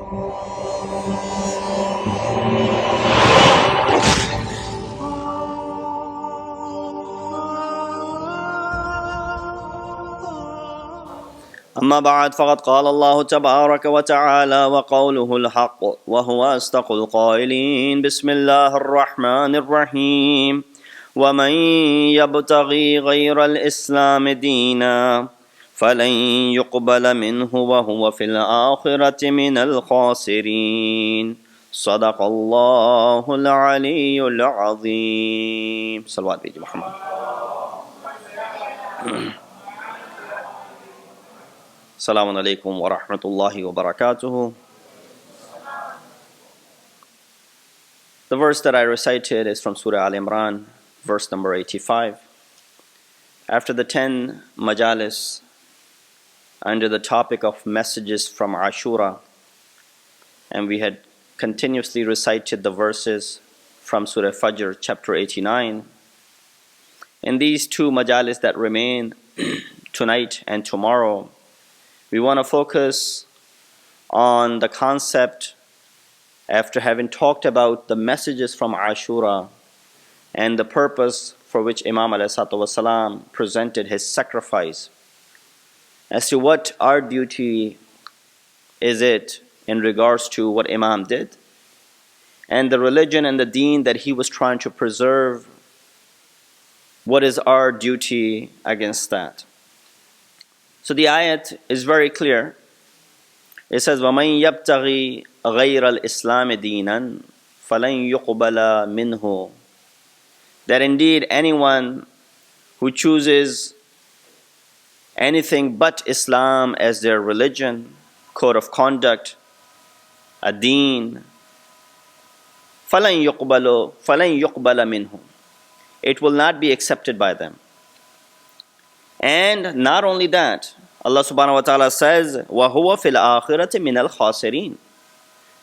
أما بعد فقد قال الله تبارك وتعالى وقوله الحق وهو أصدق القائلين بسم الله الرحمن الرحيم ومن يبتغي غير الإسلام دينا فلن يقبل منه وهو في الآخرة من الخاسرين صدق الله العلي العظيم صلوات بيجي محمد. Assalamu alaikum wa rahmatullahi wa barakatuhu. The verse that I recited is from Surah Al-Imran, verse number 85. After the 10 majalis under the topic of messages from Ashura, and we had continuously recited the verses from Surah Fajr, chapter 89. In these 2 majalis that remain tonight and tomorrow, we want to focus on the concept, after having talked about the messages from Ashura and the purpose for which Imam ﷺ presented his sacrifice, as to what our duty is it in regards to what Imam did, and the religion and the deen that he was trying to preserve. What is our duty against that? So the ayat is very clear. It says, وَمَنْ يَبْتَغِي غَيْرَ الْإِسْلَامِ دِينًا فَلَنْ يُقْبَلَ مِنْهُ. That indeed anyone who chooses anything but Islam as their religion, code of conduct, a deen, فَلَنْ يُقْبَلَ مِنْهُ. It will not be accepted by them. And not only that, Allah subhanahu wa ta'ala says, وَهُوَ فِي الْآخِرَةِ مِنَ الْخَاسِرِينَ.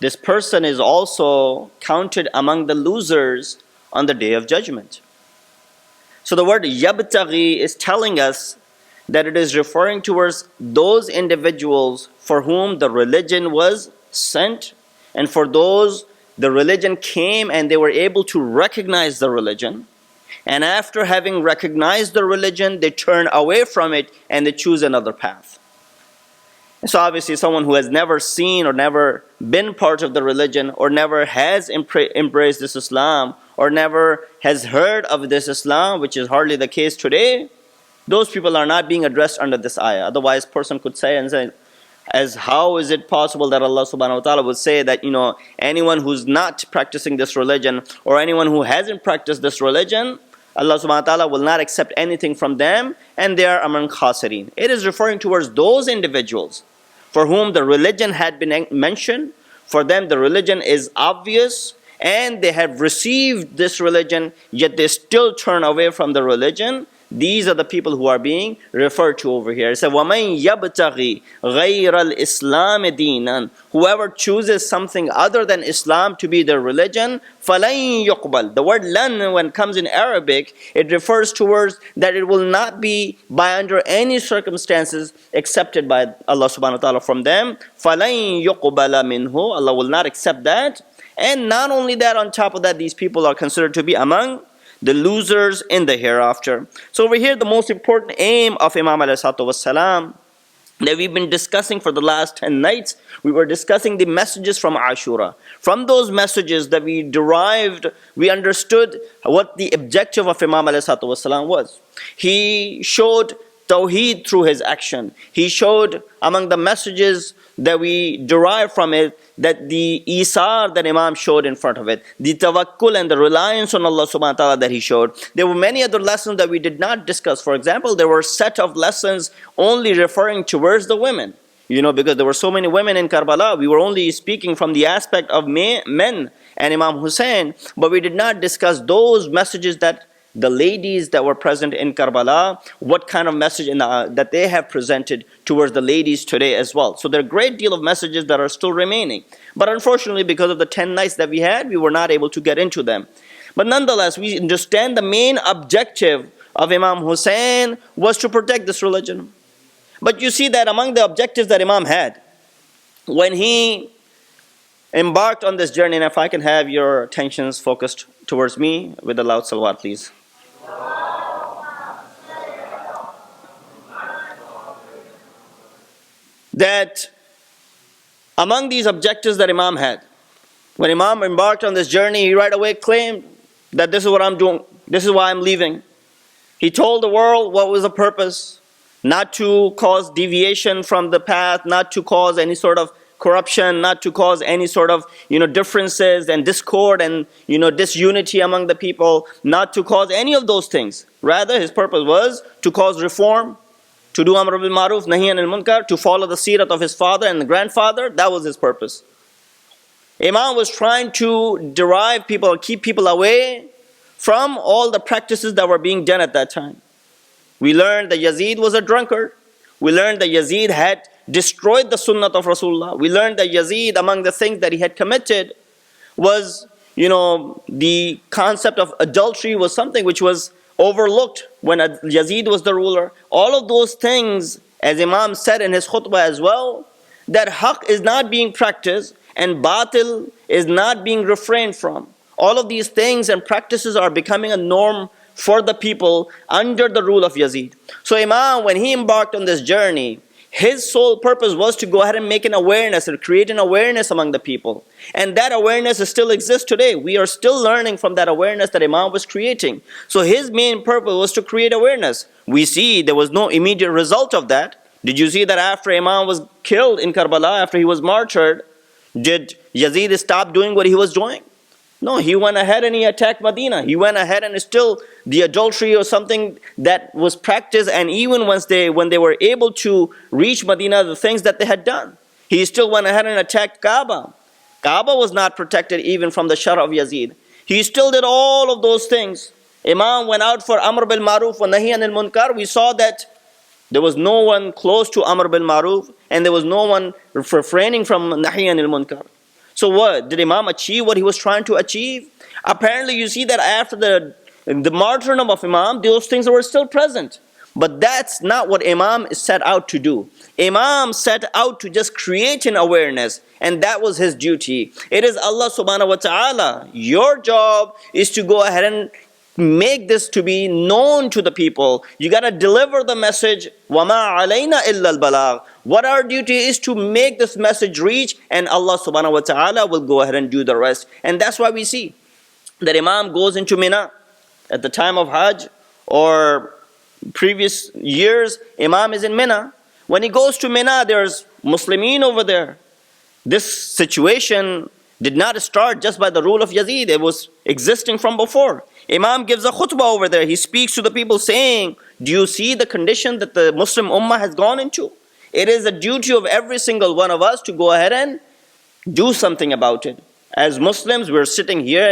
This person is also counted among the losers on the Day of Judgment. So the word يَبْتَغِي is telling us that it is referring towards those individuals for whom the religion was sent, and for those the religion came and they were able to recognize the religion. And after having recognized the religion, they turn away from it and they choose another path. And so obviously someone who has never seen or never been part of the religion, or never has embraced this Islam, or never has heard of this Islam, which is hardly the case today, those people are not being addressed under this ayah. Otherwise, person could say, as how is it possible that Allah subhanahu wa ta'ala would say that, anyone who's not practicing this religion, or anyone who hasn't practiced this religion, Allah subhanahu wa ta'ala will not accept anything from them, and they are among khasireen. It is referring towards those individuals for whom the religion had been mentioned, for them the religion is obvious, and they have received this religion, yet they still turn away from the religion. These are the people who are being referred to over here. It says, وَمَنْ يَبْتَغِي غَيْرَ الْإِسْلَامِ دِينًا. Whoever chooses something other than Islam to be their religion, فَلَنْ يُقْبَلْ. The word lan, when it comes in Arabic, it refers towards that it will not be by under any circumstances accepted by Allah subhanahu wa ta'ala from them. فَلَنْ يُقْبَلَ مِنْهُ. Allah will not accept that. And not only that, on top of that, these people are considered to be among the losers in the hereafter. So over here, the most important aim of Imam ﷺ that we've been discussing for the last 10 nights, we were discussing the messages from Ashura. From those messages that we derived, we understood what the objective of Imam ﷺ was. He showed Tawheed through his action. He showed among the messages that we derive from it, that the isar that Imam showed in front of it, the tawakkul and the reliance on Allah subhanahu wa ta'ala that he showed. There were many other lessons that we did not discuss. For example, there were a set of lessons only referring towards the women. Because there were so many women in Karbala, we were only speaking from the aspect of men and Imam Hussein, but we did not discuss those messages that the ladies that were present in Karbala, what kind of message that they have presented towards the ladies today as well. So there are a great deal of messages that are still remaining. But unfortunately, because of the 10 nights that we had, we were not able to get into them. But nonetheless, we understand the main objective of Imam Hussein was to protect this religion. But you see that among the objectives that Imam had, when he embarked on this journey, and if I can have your attentions focused towards me with a loud salawat, please. That among these objectives that Imam had, when Imam embarked on this journey, he right away claimed that this is what I'm doing, this is why I'm leaving. He told the world what was the purpose, not to cause deviation from the path, not to cause any sort of corruption, not to cause any sort of differences and discord and disunity among the people, not to cause any of those things. Rather, his purpose was to cause reform, to do amr bil ma'ruf, nahi anil munkar, to follow the seerat of his father and grandfather. That was his purpose. Imam was trying to derive people, keep people away from all the practices that were being done at that time. We learned that Yazid was a drunkard. We learned that Yazid had destroyed the sunnah of Rasulullah. We learned that Yazid, among the things that he had committed, was, the concept of adultery was something which was overlooked when Yazid was the ruler. All of those things, as Imam said in his khutbah as well, that haqq is not being practiced and batil is not being refrained from. All of these things and practices are becoming a norm for the people under the rule of Yazid. So Imam, when he embarked on this journey, his sole purpose was to go ahead and make an awareness and create an awareness among the people. And that awareness still exists today. We are still learning from that awareness that Imam was creating. So his main purpose was to create awareness. We see there was no immediate result of that. Did you see that after Imam was killed in Karbala, after he was martyred, did Yazid stop doing what he was doing? No, he went ahead and he attacked Medina. He went ahead and still the adultery or something that was practiced, and even when they were able to reach Medina, the things that they had done, he still went ahead and attacked Kaaba. Kaaba was not protected even from the shar of Yazid. He still did all of those things. Imam went out for Amr bil Maruf wa Nahi anil Munkar. We saw that there was no one close to Amr bil Maruf and there was no one refraining from Nahi anil Munkar. So what? Did Imam achieve what he was trying to achieve? Apparently you see that after the martyrdom of Imam, those things were still present. But that's not what Imam set out to do. Imam set out to just create an awareness, and that was his duty. It is Allah subhanahu wa ta'ala. Your job is to go ahead and make this to be known to the people. You got to deliver the message. وَمَا عَلَيْنَا إِلَّا الْبَلَاغِ. What our duty is to make this message reach, and Allah subhanahu wa ta'ala will go ahead and do the rest. And that's why we see that Imam goes into Mina at the time of Hajj, or previous years, Imam is in Mina. When he goes to Mina, there's Muslimin over there. This situation did not start just by the rule of Yazid. It was existing from before. Imam gives a khutbah over there. He speaks to the people saying, do you see the condition that the Muslim Ummah has gone into? It is the duty of every single one of us to go ahead and do something about it. As Muslims, we're sitting here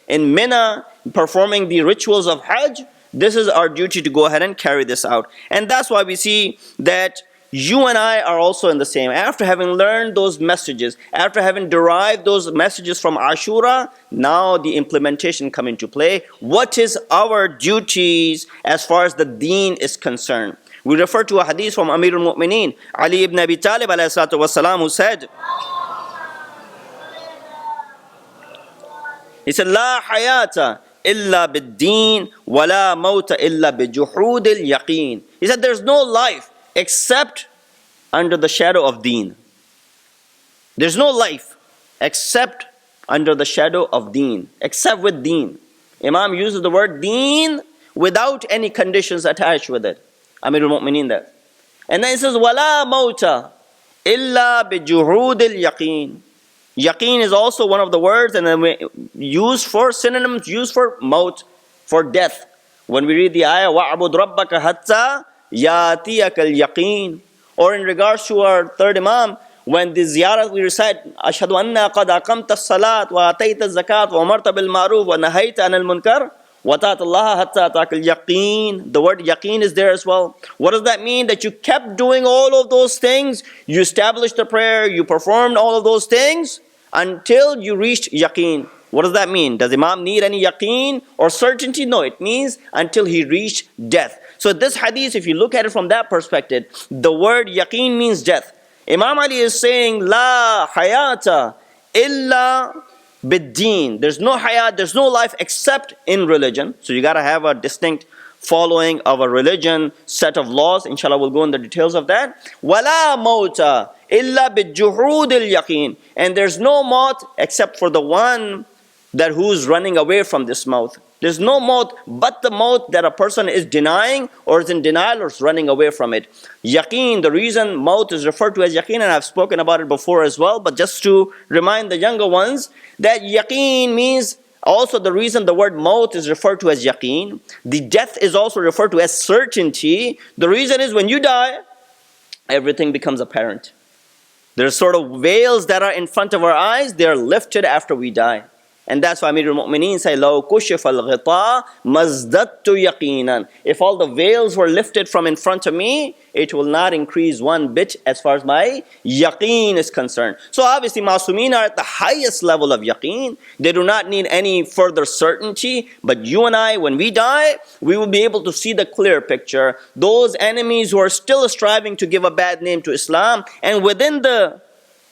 in Mina performing the rituals of Hajj. This is our duty to go ahead and carry this out. And that's why we see that you and I are also in the same. After having learned those messages, after having derived those messages from Ashura, now the implementation come into play. What is our duties as far as the deen is concerned? We refer to a hadith from Amir al-Mu'mineen, Ali ibn Abi Talib alayhi salatu wasalam, who said, he said, La hayata illa bid-deen wa la mawta illa bi-juhud al-yaqeen. He said, there's no life except under the shadow of deen. There's no life except under the shadow of deen, except with deen. Imam uses the word deen without any conditions attached with it. Amir al-Mu'mineen that. And then it says, وَلَا مَوْتَ إِلَّا بِجُهُودِ الْيَقِينِ. Yaqeen is also one of the words, and then we use for synonyms, used for maut, for death. When we read the ayah, وَعْبُدْ رَبَّكَ حَتَّى يَاتِيَكَ الْيَقِينَ. Or in regards to our third Imam, when the ziyarah we recite, أَشْهَدُ أَنَّا قَدْ أَقَمْتَ الصَّلَاةِ وَأَتَيْتَ الزَّكَاةِ وَأَمَرْتَ بِالْمَعْرُوفِ وَنَهَيْتَ عَنِ الْمُنْكَرِ وَتَعْتَ اللَّهَ حَتَّى أَتَاكَ الْيَقِينَ. The word yaqeen is there as well. What does that mean? That you kept doing all of those things. You established the prayer, you performed all of those things until you reached yaqeen. What does that mean? Does Imam need any yaqeen or certainty? No, it means until he reached death. So this hadith, if you look at it from that perspective, the word yaqeen means death. Imam Ali is saying, La hayata illa bid-deen. There's no hayat, there's no life except in religion. So you gotta have a distinct following of a religion, set of laws. Inshallah, we'll go in the details of that. Wala mauta illa bid-juhud al-yaqeen. And there's no maut except for the one that who's running away from this maut. There's no maut but the maut that a person is denying or is in denial or is running away from it. Yaqeen, the reason maut is referred to as yaqeen, and I've spoken about it before as well, but just to remind the younger ones that yaqeen means also the reason the word maut is referred to as yaqeen. The death is also referred to as certainty. The reason is when you die, everything becomes apparent. There's sort of veils that are in front of our eyes, they're lifted after we die. And that's why Amirul Mu'mineen say, لَوْ كُشِفَ الْغِطَاء مَزْدَدْتُ يَقِينًا. If all the veils were lifted from in front of me, it will not increase one bit as far as my yaqeen is concerned. So obviously Masumeen are at the highest level of yaqeen. They do not need any further certainty. But you and I, when we die, we will be able to see the clear picture. Those enemies who are still striving to give a bad name to Islam, and within the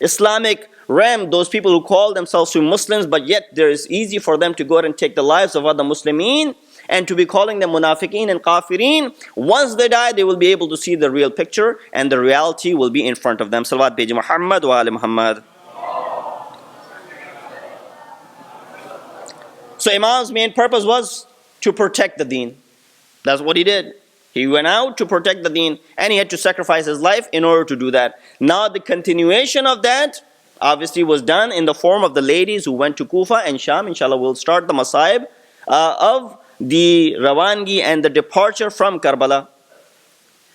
Islamic realm, those people who call themselves to Muslims, but yet there is easy for them to go out and take the lives of other Muslimin and to be calling them munafiqeen and kafirin. Once they die, they will be able to see the real picture and the reality will be in front of them. Salawat Beji Muhammad wa Ali Muhammad. So Imam's main purpose was to protect the deen. That's what he did. He went out to protect the deen and he had to sacrifice his life in order to do that. Now the continuation of that obviously was done in the form of the ladies who went to Kufa and Sham. Inshallah, we'll start the masaib of the Rawangi and the departure from Karbala.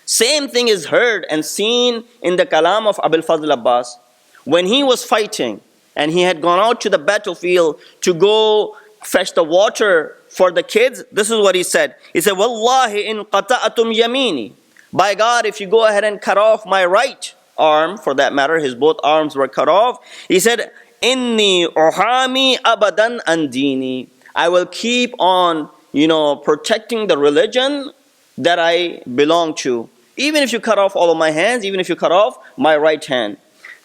Same thing is heard and seen in the kalam of Abul Fazl Abbas. When he was fighting and he had gone out to the battlefield to go fetch the water for the kids, this is what he said. He said, Wallahi in qata'atum yamini. By God, if you go ahead and cut off my right arm, for that matter, his both arms were cut off. He said, Inni uhami abadan andini. I will keep on, protecting the religion that I belong to. Even if you cut off all of my hands, even if you cut off my right hand.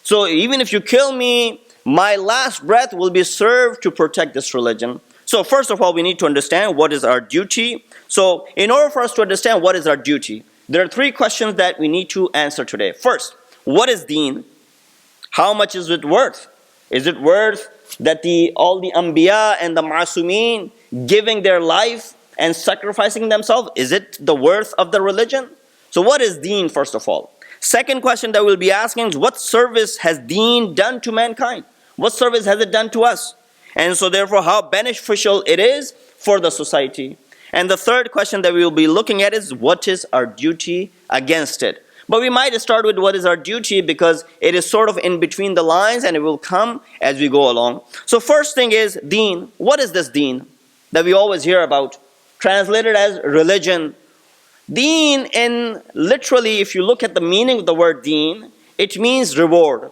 So even if you kill me, my last breath will be served to protect this religion. So first of all, we need to understand what is our duty. So in order for us to understand what is our duty, there are three questions that we need to answer today. First, what is deen? How much is it worth? Is it worth that all the Anbiya and the Masumeen giving their life and sacrificing themselves? Is it the worth of the religion? So what is deen, first of all? Second question that we'll be asking is, what service has deen done to mankind? What service has it done to us? And so therefore, how beneficial it is for the society. And the third question that we will be looking at is, what is our duty against it? But we might start with what is our duty because it is sort of in between the lines and it will come as we go along. So first thing is deen. What is this deen that we always hear about? Translated as religion. Deen, in literally, if you look at the meaning of the word deen, it means reward,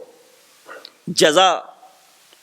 jaza,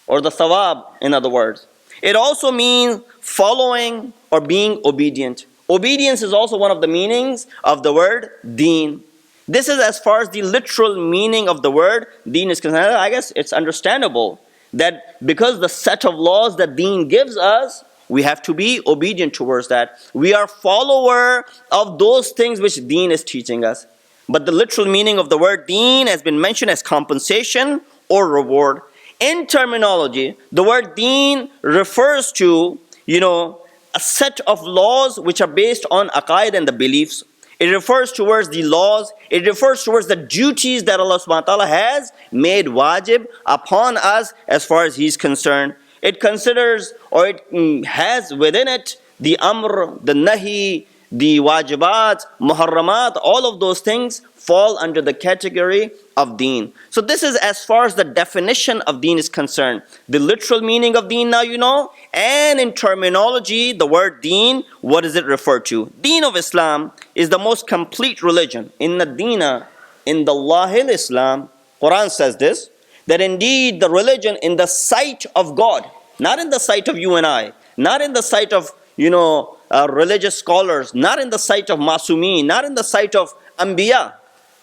or the thawab, in other words. It also means following or being obedient. Obedience is also one of the meanings of the word deen. This is as far as the literal meaning of the word deen is concerned. I guess it's understandable that because the set of laws that deen gives us, we have to be obedient towards that. We are follower of those things which deen is teaching us. But the literal meaning of the word deen has been mentioned as compensation or reward. In terminology, the word deen refers to, a set of laws which are based on aqaid and the beliefs. It refers towards the laws. It refers towards the duties that Allah subhanahu wa ta'ala has made wajib upon us as far as He's concerned. It considers, or it has within it, the amr, the nahi, the wajibat, muharramat, all of those things fall under the category of deen. So this is as far as the definition of deen is concerned. The literal meaning of deen now you know, and in terminology, the word deen, what does it refer to? Deen of Islam is the most complete religion. Inna deena in the Allahil Islam, Quran says this, that indeed the religion in the sight of God, not in the sight of you and I, not in the sight of, religious scholars, not in the sight of Masumeen, not in the sight of Anbiya,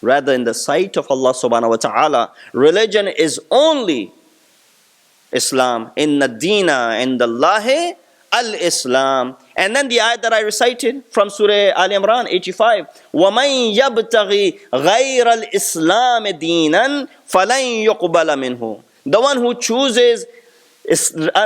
rather in the sight of Allah subhanahu wa ta'ala. Religion is only Islam. Inna Deena indallahi al-Islam. And then the ayat that I recited from Surah Al Imran 85. وَمَنْ يَبْتَغِي غَيْرَ الْإِسْلَامِ دِينًا فَلَنْ يُقْبَلَ مِنْهُ. The one who chooses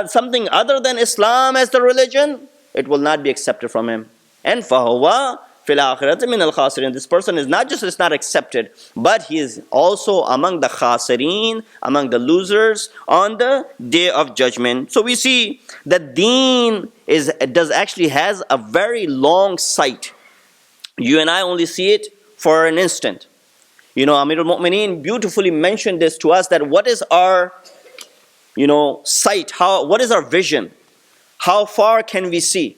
something other than Islam as the religion, it will not be accepted from him. And فَهُوَ فِي الْآخِرَةِ مِنَ الْخَاسِرِينَ. This person is not just it's not accepted, but he is also among the khasireen, among the losers on the day of judgment. So we see that deen actually has a very long sight. You and I only see it for an instant. You know, Amir al-Mu'mineen beautifully mentioned this to us, that what is our, sight? What is our vision? How far can we see?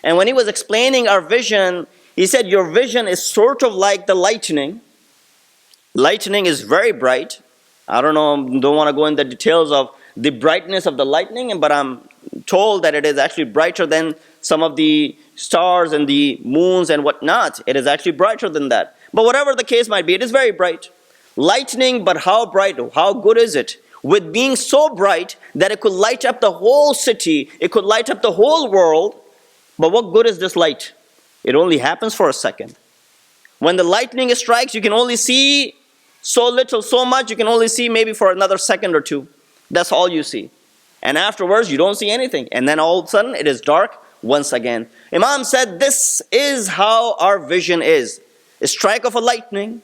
And when he was explaining our vision, he said, your vision is sort of like the lightning. Lightning is very bright. I don't want to go into the details of the brightness of the lightning, but I'm told that it is actually brighter than some of the stars and the moons and whatnot. It is actually brighter than that. But whatever the case might be, it is very bright. Lightning, but how bright, how good is it? With being so bright that it could light up the whole city, it could light up the whole world. But what good is this light? It only happens for a second. When the lightning strikes, you can only see so little, so much, you can only see maybe for another second or two. That's all you see. And afterwards, you don't see anything. And then all of a sudden, it is dark once again. Imam said, this is how our vision is. A strike of a lightning,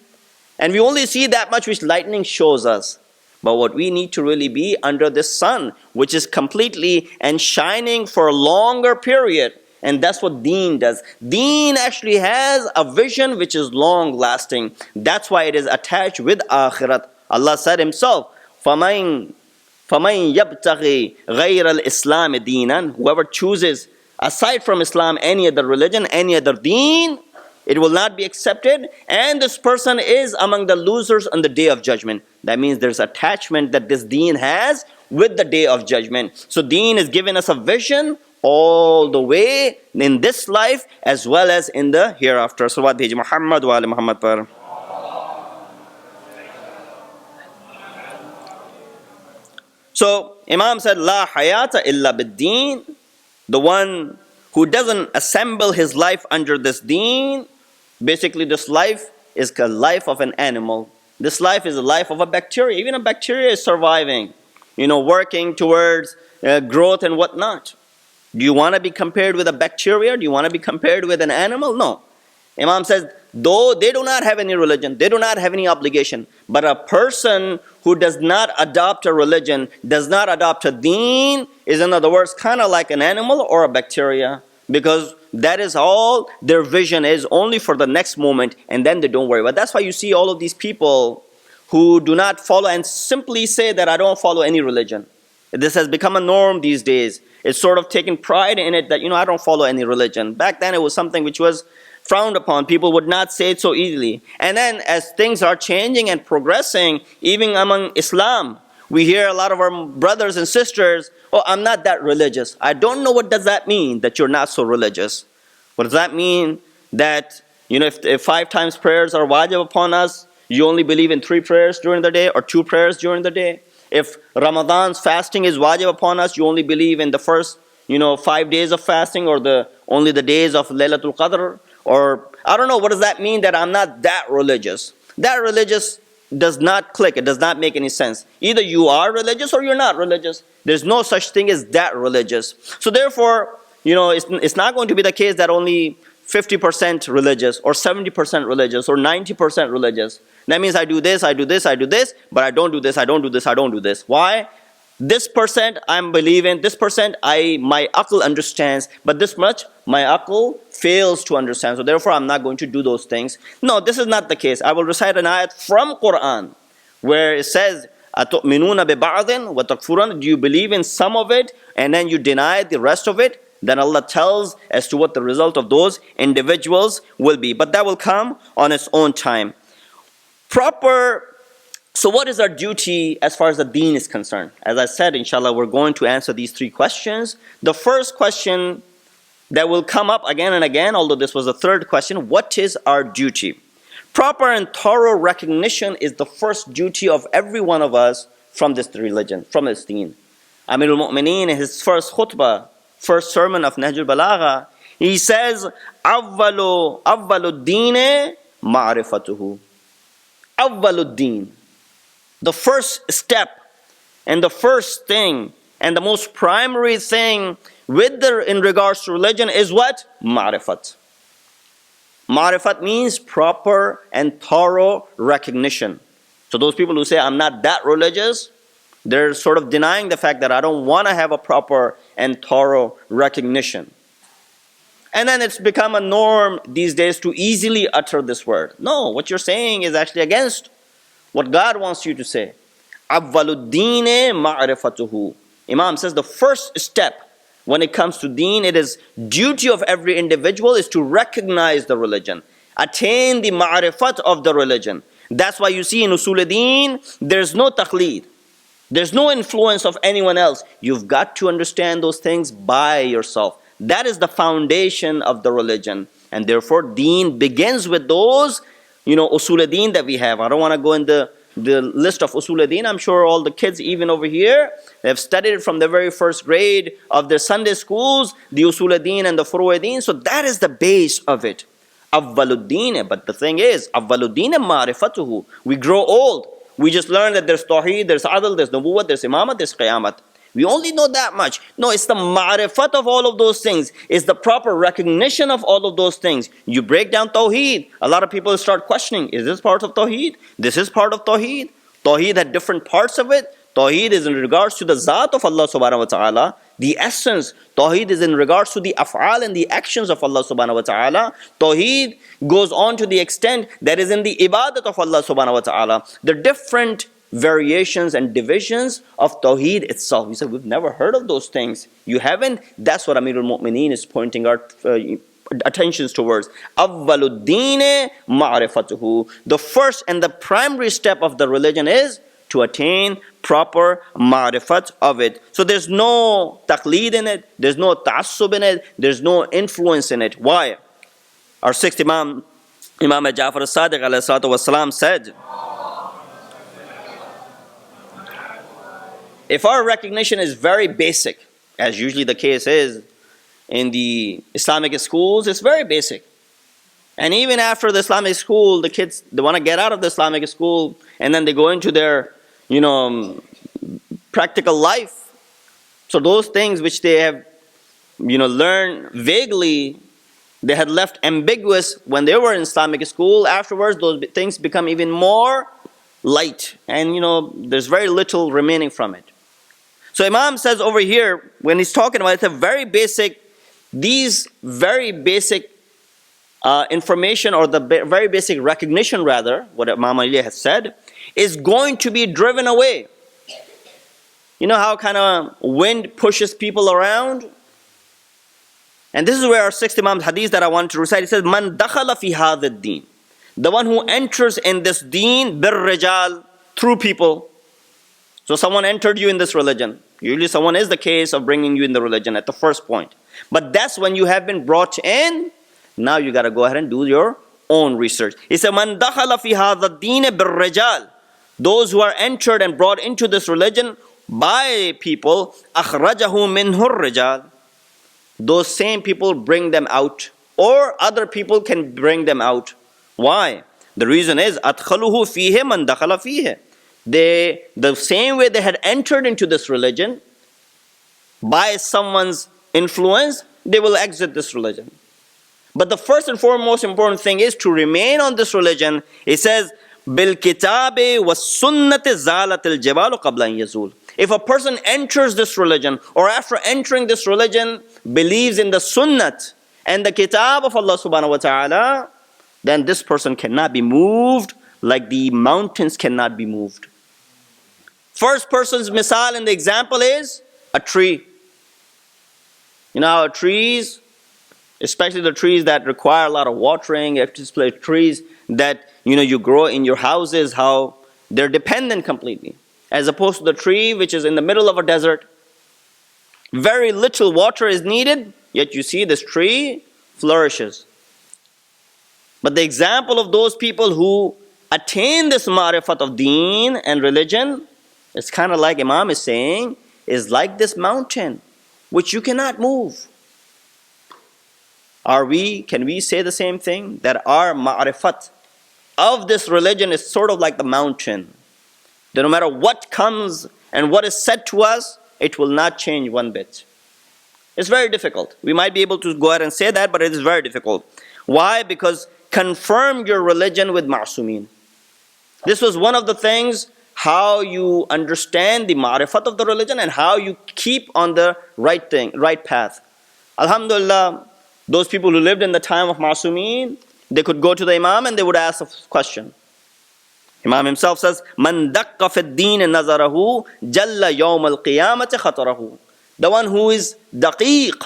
and we only see that much which lightning shows us. But what we need to really be under this sun, which is completely and shining for a longer period. And that's what deen does. Deen actually has a vision which is long lasting. That's why it is attached with akhirat. Allah said himself, فَمَنْ يَبْتَغِي غَيْرَ الْإِسْلَامِ دِينًا. Whoever chooses aside from Islam any other religion, any other deen, it will not be accepted. And this person is among the losers on the day of judgment. That means there's attachment that this deen has with the day of judgment. So deen is giving us a vision all the way in this life as well as in the hereafter. Salawat bheji Muhammad wa ali Muhammad par. So Imam said, La hayata illa bid-deen. The one who doesn't assemble his life under this deen, basically this life is the life of an animal. This life is the life of a bacteria. Even a bacteria is surviving, working towards growth and whatnot. Do you want to be compared with a bacteria? Do you want to be compared with an animal? No. Imam says, though they do not have any religion, they do not have any obligation, but a person who does not adopt a religion, does not adopt a deen, is in other words kind of like an animal or a bacteria, because that is all their vision is, only for the next moment, and then they don't worry. But that's why you see all of these people who do not follow and simply say that I don't follow any religion. This has become a norm these days. It's sort of taken pride in it that, I don't follow any religion. Back then it was something which was frowned upon. People would not say it so easily. And then as things are changing and progressing, even among Islam, we hear a lot of our brothers and sisters, oh, I'm not that religious. I don't know what does that mean, that you're not so religious. What does that mean? That, if 5 times prayers are wajib upon us, you only believe in 3 prayers during the day or 2 prayers during the day. If Ramadan's fasting is wajib upon us, you only believe in the first, 5 days of fasting, or only the days of Laylatul Qadr. Or, I don't know, what does that mean that I'm not that religious? That religious does not click. It does not make any sense. Either you are religious or you're not religious. There's no such thing as that religious. So therefore, it's not going to be the case that only 50% religious or 70% religious or 90% religious. That means I do this, I do this, I do this, but I don't do this, I don't do this, I don't do this. Why? This percent I'm believing, this percent my aql understands, but this much my aql fails to understand. So therefore I'm not going to do those things. No, this is not the case. I will recite an ayat from Quran where it says, أَتُؤْمِنُونَ بِبَعْضٍ وَتَكْفُرُونَ. Do you believe in some of it and then you deny the rest of it? Then Allah tells as to what the result of those individuals will be. But that will come on its own time. So what is our duty as far as the deen is concerned? As I said, inshallah, we're going to answer these 3 questions. The first question that will come up again and again, although this was the 3rd question, what is our duty? Proper and thorough recognition is the first duty of every one of us from this religion, from this deen. Amirul Mu'mineen, in his first khutbah, first sermon of Nahjul Balagha, he says, Awwaluddin ma'rifatuhu. Awwaluddin. The first step and the first thing and the most primary thing in regards to religion is what? Ma'rifat. Ma'rifat means proper and thorough recognition. So those people who say, I'm not that religious, they're sort of denying the fact that I don't want to have a proper and thorough recognition. And then it's become a norm these days to easily utter this word. No, what you're saying is actually against what God wants you to say. Awwaluddin ma'rifatuhu. Imam says the first step when it comes to deen, it is duty of every individual is to recognize the religion, attain the ma'rifat of the religion. That's why you see in usul-e-deen, there's no taqleed. There's no influence of anyone else. You've got to understand those things by yourself. That is the foundation of the religion. And therefore, deen begins with those, usul-e-deen that we have. I don't want to go in the list of usul-e-deen. I'm sure all the kids, even over here, they have studied it from the very first grade of their Sunday schools, the usul-e-deen and the furu-e-deen. So that is the base of it. Awwaluddin. But the thing is, Awwaluddin ma'rifatuhu. We grow old. We just learn that there's tawheed, there's adl, there's nubuwwat, there's imamat, there's qiyamat. We only know that much. No, it's the ma'rifat of all of those things. It's the proper recognition of all of those things. You break down tawheed. A lot of people start questioning, is this part of tawheed? This is part of tawheed. Tawheed had different parts of it. Tawheed is in regards to the zat of Allah subhanahu wa ta'ala, the essence. Tawheed is in regards to the af'al and the actions of Allah subhanahu wa ta'ala. Tawheed goes on to the extent that is in the ibadat of Allah subhanahu wa ta'ala. The different variations and divisions of Tawheed itself. We said, we've never heard of those things. You haven't? That's what Amirul Mu'mineen is pointing our attentions towards. Awwaluddin ma'rifatuhu. The first and the primary step of the religion is to attain proper ma'rifat of it. So there's no taqleed in it, there's no ta'assub in it, there's no influence in it. Why? Our sixth Imam, Imam Ja'far as-Sadiq alayhi salatu wasalam said, if our recognition is very basic, as usually the case is in the Islamic schools, it's very basic. And even after the Islamic school, the kids, they want to get out of the Islamic school and then they go into their practical life. So those things which they have, learned vaguely, they had left ambiguous when they were in Islamic school. Afterwards, those things become even more light. And, there's very little remaining from it. So Imam says over here, when he's talking about it, these very basic information, or the very basic recognition rather, what Imam Ali has said, is going to be driven away. You know how kind of wind pushes people around? And this is where our sixth Imam's hadith that I want to recite, it says, Man dakhala fi hadha ad-deen. The one who enters in this deen, bir-rijal, through people. So someone entered you in this religion. Usually someone is the case of bringing you in the religion at the first point. But that's when you have been brought in. Now you got to go ahead and do your own research. He said, Man dakhala fi hadha ad-deen bir-rijal. Those who are entered and brought into this religion by people, akhrajahu minhu ar-rijal. Those same people bring them out, or other people can bring them out. Why? The reason is, adkhaluhu fihi man dakhala fihi. The same way they had entered into this religion, by someone's influence, they will exit this religion. But the first and foremost important thing is to remain on this religion. It says, bil kitabi was sunnati zalatil jibalu qabla an yazul. If a person enters this religion, or after entering this religion, believes in the sunnat and the kitab of Allah subhanahu wa ta'ala, then this person cannot be moved like the mountains cannot be moved. First person's misal in the example is a tree. You know how trees, especially the trees that require a lot of watering, especially trees that you grow in your houses, how they're dependent completely. As opposed to the tree which is in the middle of a desert. Very little water is needed, yet you see this tree flourishes. But the example of those people who attain this ma'rifat of deen and religion, it's kind of like Imam is saying, is like this mountain, which you cannot move. Can we say the same thing? That our ma'rifat of this religion is sort of like the mountain. That no matter what comes and what is said to us, it will not change one bit. It's very difficult. We might be able to go ahead and say that, but it is very difficult. Why? Because confirm your religion with ma'sumin. This was one of the things, how you understand the ma'rifat of the religion and how you keep on the right path. Alhamdulillah, those people who lived in the time of ma'sumin, they could go to the Imam and they would ask a question. Imam himself says, "Man daqqa fi ad-din nazarahu jalla yawm al-qiyamati khatarahu." The one who is daqiq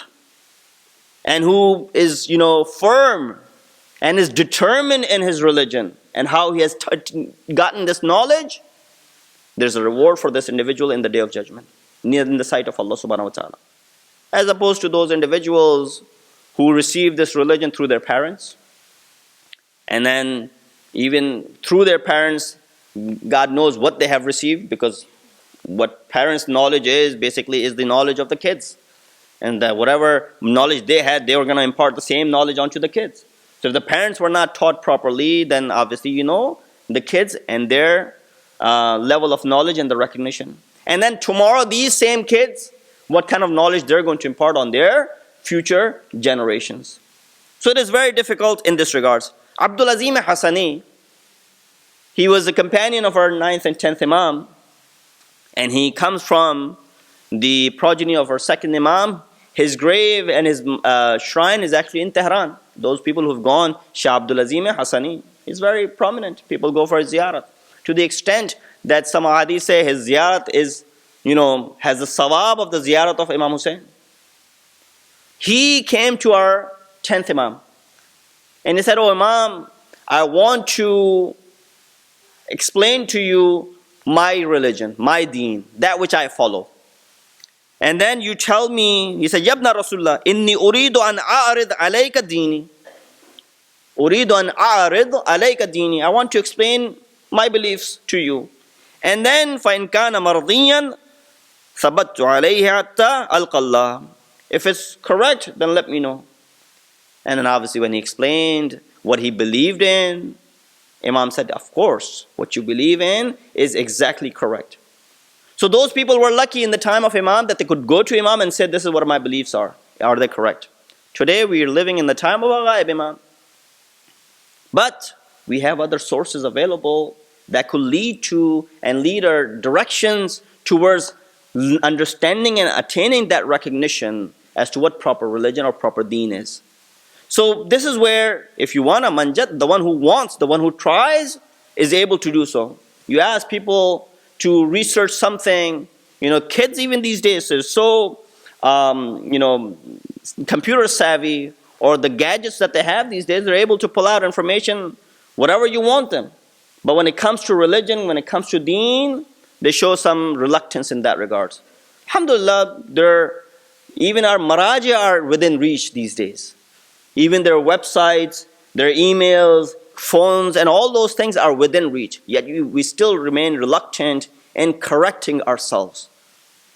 and who is, firm and is determined in his religion and how he has gotten this knowledge, there's a reward for this individual in the day of judgment, in the sight of Allah subhanahu wa ta'ala. As opposed to those individuals who receive this religion through their parents, and then even through their parents, God knows what they have received, because what parents' knowledge is basically is the knowledge of the kids. And that whatever knowledge they had, they were going to impart the same knowledge onto the kids. So if the parents were not taught properly, then obviously, the kids and their level of knowledge and the recognition. And then tomorrow, these same kids, what kind of knowledge they're going to impart on their future generations. So it is very difficult in this regards. Abdul Azim Hassani, he was a companion of our 9th and 10th Imam, and he comes from the progeny of our 2nd Imam. His grave and his shrine is actually in Tehran. Those people who've gone, Shah Abdul Azim Hassani, is very prominent. People go for his ziyarat. To the extent that some hadith say his ziyarat is, has the sawab of the ziyarat of Imam Hussein. He came to our 10th Imam and he said, "Oh Imam, I want to explain to you my religion, my deen, that which I follow. And then you tell me," he said, "Yabna Rasulullah, inni uridu an a'rid alayka dini. Uridu an a'rid alayka dini. I want to explain my beliefs to you. And then, فَإِنْ كَانَ مَرْضِيًّا ثَبَتْتُ عَلَيْهِ حَتَّى أَلْقَى اللَّهِ. If it's correct, then let me know." And then obviously when he explained what he believed in, Imam said, "Of course, what you believe in is exactly correct." So those people were lucky in the time of Imam that they could go to Imam and say, "This is what my beliefs are. Are they correct?" Today we are living in the time of a ghaib Imam. But we have other sources available that could lead to and lead our directions towards understanding and attaining that recognition as to what proper religion or proper deen is. So this is where, if you want a manjat, the one who wants, the one who tries, is able to do so. You ask people to research something, kids even these days are so, computer savvy, or the gadgets that they have these days, they're able to pull out information, whatever you want them. But when it comes to religion, when it comes to deen, they show some reluctance in that regard. Alhamdulillah, even our maraji are within reach these days. Even their websites, their emails, phones, and all those things are within reach. Yet we still remain reluctant in correcting ourselves.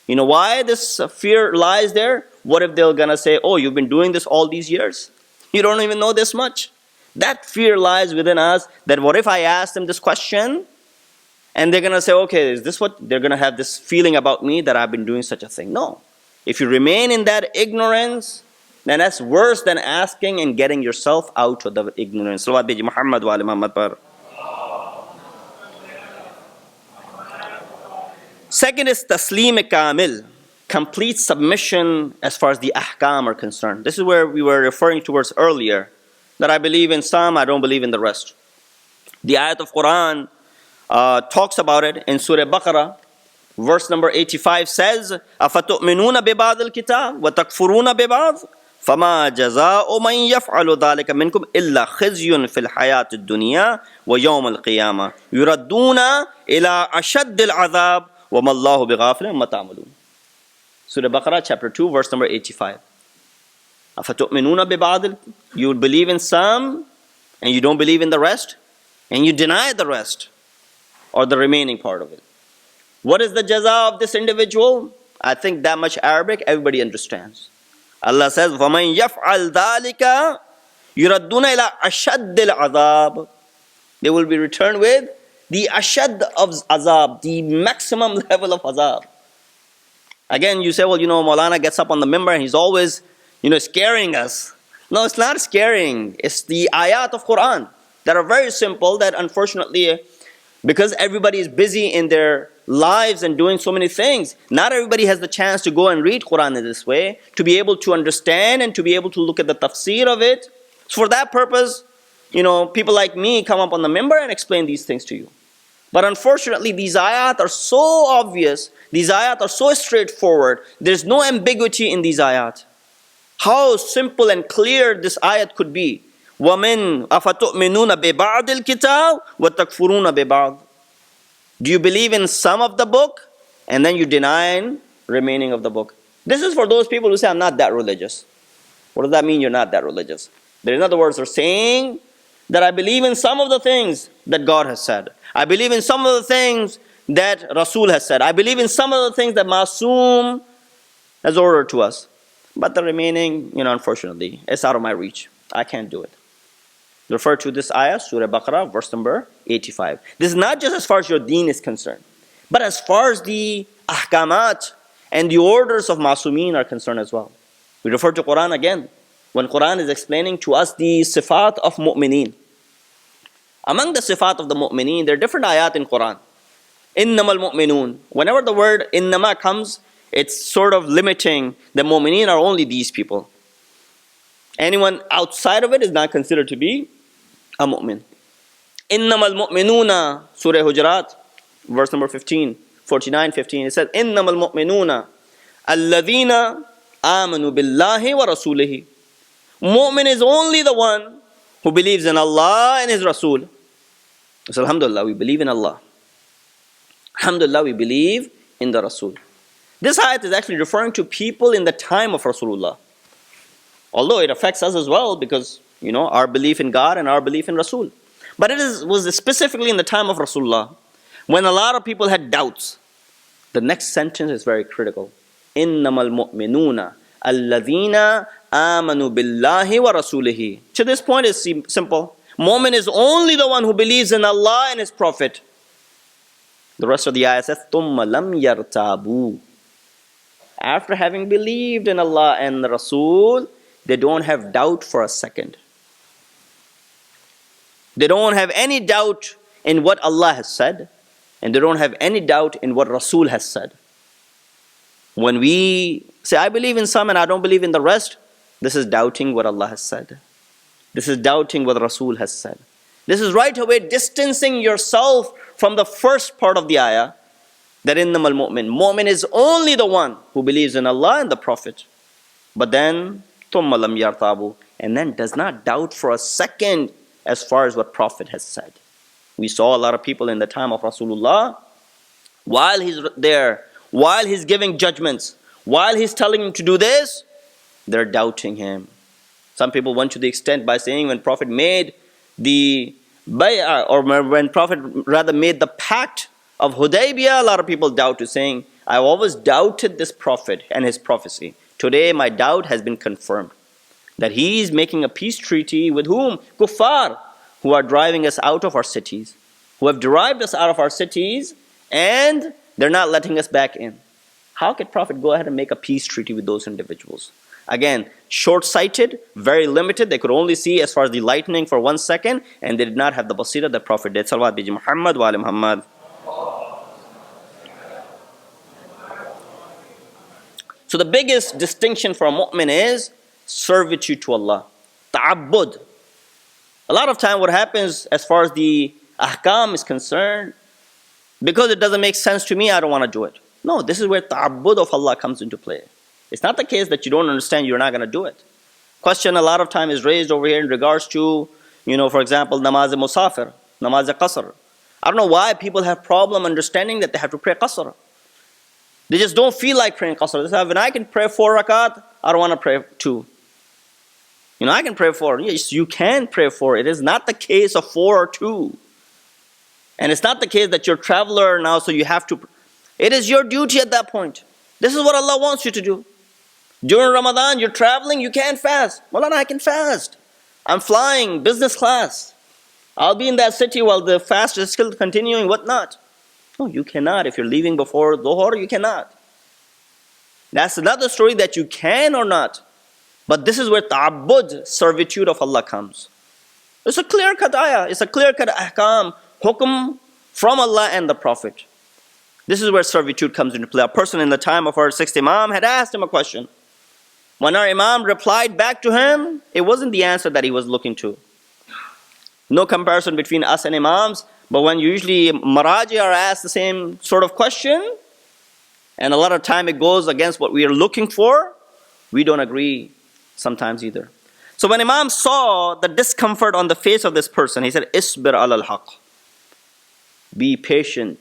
You know why this fear lies there? What if they're going to say, "Oh, you've been doing this all these years? You don't even know this much." That fear lies within us, that what if I ask them this question and they're going to say, "Okay, is this what?" They're going to have this feeling about me that I've been doing such a thing. No. If you remain in that ignorance, then that's worse than asking and getting yourself out of the ignorance. Salawat biji Muhammad wa ali Muhammad par. Second is taslim kamil, complete submission as far as the ahkam are concerned. This is where we were referring towards earlier, that I believe in some, I don't believe in the rest. The ayat of Quran talks about it in Surah Baqarah. Verse number 85 says, أَفَتُؤْمِنُونَ بِبَعْضِ الْكِتَابِ وَتَكْفُرُونَ بِبَعْضِ فَمَا جَزَاءُ مَنْ يَفْعَلُ ذَلِكَ مِنْكُمْ إِلَّا خِزْيٌ فِي الْحَيَاةِ الدُّنْيَا وَيَوْمَ الْقِيَامَةِ يُرَدُّونَ إِلَىٰ أَشَدِّ الْعَذَابِ وَمَا اللَّهُ بِغَافِلٍ عَمَّا تَعْمَلُونَ. Surah Baqarah chapter 2 verse number 85. أَفَتُؤْمِنُونَ بِبَعْضِ, you believe in some and you don't believe in the rest, and you deny the rest or the remaining part of it. What is the jaza of this individual? I think that much Arabic everybody understands. Allah says, وَمَنْ يَفْعَلْ ذَلِكَ يُرَدُّونَ إِلَىٰ أَشَدِّ الْعَذَابِ. They will be returned with the ashad of azab, the maximum level of azab. Again, you say, well, Moulana gets up on the minbar and he's always, scaring us. No, it's not scaring. It's the ayat of Quran that are very simple, that unfortunately, because everybody is busy in their lives and doing so many things, not everybody has the chance to go and read Quran in this way, to be able to understand and to be able to look at the tafsir of it. So for that purpose, people like me come up on the minbar and explain these things to you. But unfortunately, these ayat are so obvious, these ayat are so straightforward, there's no ambiguity in these ayat. How simple and clear this ayat could be. وَمِنْ أَفَتُؤْمِنُونَ بِبَعْضِ الْكِتَابِ وَتَكْفُرُونَ بِبَعْضِ. Do you believe in some of the book and then you deny remaining of the book? This is for those people who say, I'm not that religious. What does that mean, you're not that religious? In other words, they're saying that I believe in some of the things that God has said. I believe in some of the things that Rasul has said. I believe in some of the things that Masoom has ordered to us. But the remaining, unfortunately, it's out of my reach. I can't do it. Refer to this ayah, Surah Baqarah, verse number 85. This is not just as far as your deen is concerned, but as far as the ahkamat and the orders of Masumeen are concerned as well. We refer to Quran again, when Quran is explaining to us the sifat of mu'mineen. Among the sifat of the mu'mineen, there are different ayat in Quran. Innamal mu'minun. Whenever the word innama comes, it's sort of limiting the mu'mineen are only these people. Anyone outside of it is not considered to be a mu'min. Innamal mu'minuna, Surah Hujurat, verse number 15, 49, 15. It says, Innamal mu'minuna alladhina amanu billahi wa rasulihi. Mu'min is only the one who believes in Allah and His Rasul. So alhamdulillah, we believe in Allah. Alhamdulillah, we believe in the Rasul. This ayat is actually referring to people in the time of Rasulullah. Although it affects us as well because, our belief in God and our belief in Rasul. But was specifically in the time of Rasulullah, when a lot of people had doubts. The next sentence is very critical. Innamal mu'minuna alladhina amanu billahi wa rasulihi. To this point is simple. Mu'min is only the one who believes in Allah and His Prophet. The rest of the ayah says, ثُمَّ لَمْ يَرْتَابُوا. After having believed in Allah and the Rasul, they don't have doubt for a second. They don't have any doubt in what Allah has said, and they don't have any doubt in what Rasul has said. When we say, I believe in some and I don't believe in the rest, this is doubting what Allah has said. This is doubting what Rasul has said. This is right away distancing yourself from the first part of the ayah, that innamal mu'min. Mu'min is only the one who believes in Allah and the Prophet. But then, thumma lam yartabu, and then does not doubt for a second as far as what Prophet has said. We saw a lot of people in the time of Rasulullah, while he's there, while he's giving judgments, while he's telling them to do this, they're doubting him. Some people went to the extent by saying when Prophet made the bay'ah, or when Prophet rather made the pact of Hudaybiyah, a lot of people doubted, saying, I always doubted this Prophet and his prophecy. Today my doubt has been confirmed. That he is making a peace treaty with whom? Kuffar, who are driving us out of our cities. Who have derived us out of our cities and they're not letting us back in. How could Prophet go ahead and make a peace treaty with those individuals? Again, short-sighted, very limited. They could only see as far as the lightning for 1 second, and they did not have the basira that Prophet did. Salawat biji Muhammad wa ali Muhammad. So the biggest distinction for a mu'min is servitude to Allah. Ta'abbud. A lot of time what happens as far as the ahkam is concerned, because it doesn't make sense to me, I don't want to do it. No, this is where ta'abbud of Allah comes into play. It's not the case that you don't understand, you're not going to do it. Question a lot of time is raised over here in regards to, for example, namaz-e-musafir, namaz-e-qasr. I don't know why people have problem understanding that they have to pray qasr. They just don't feel like praying qasr. They say, when I can pray 4 rakat, I don't want to pray 2. I can pray 4. Yes, you can pray 4. It is not the case of 4 or 2. And it's not the case that you're a traveler now, so you have to. It is your duty at that point. This is what Allah wants you to do. During Ramadan, you're traveling, you can't fast. Moulana, I can fast. I'm flying business class. I'll be in that city while the fast is still continuing, whatnot. No, you cannot. If you're leaving before Dhuhr, you cannot. That's another story that you can or not. But this is where ta'abbud, servitude of Allah comes. It's a clear-cut ayah. It's a clear-cut ahkam, hukum from Allah and the Prophet. This is where servitude comes into play. A person in the time of our sixth Imam had asked him a question. When our Imam replied back to him, it wasn't the answer that he was looking to. No comparison between us and Imams, but when usually Maraji are asked the same sort of question, and a lot of time it goes against what we are looking for, we don't agree sometimes either. So when Imam saw the discomfort on the face of this person, he said, Isbir alal haq. Be patient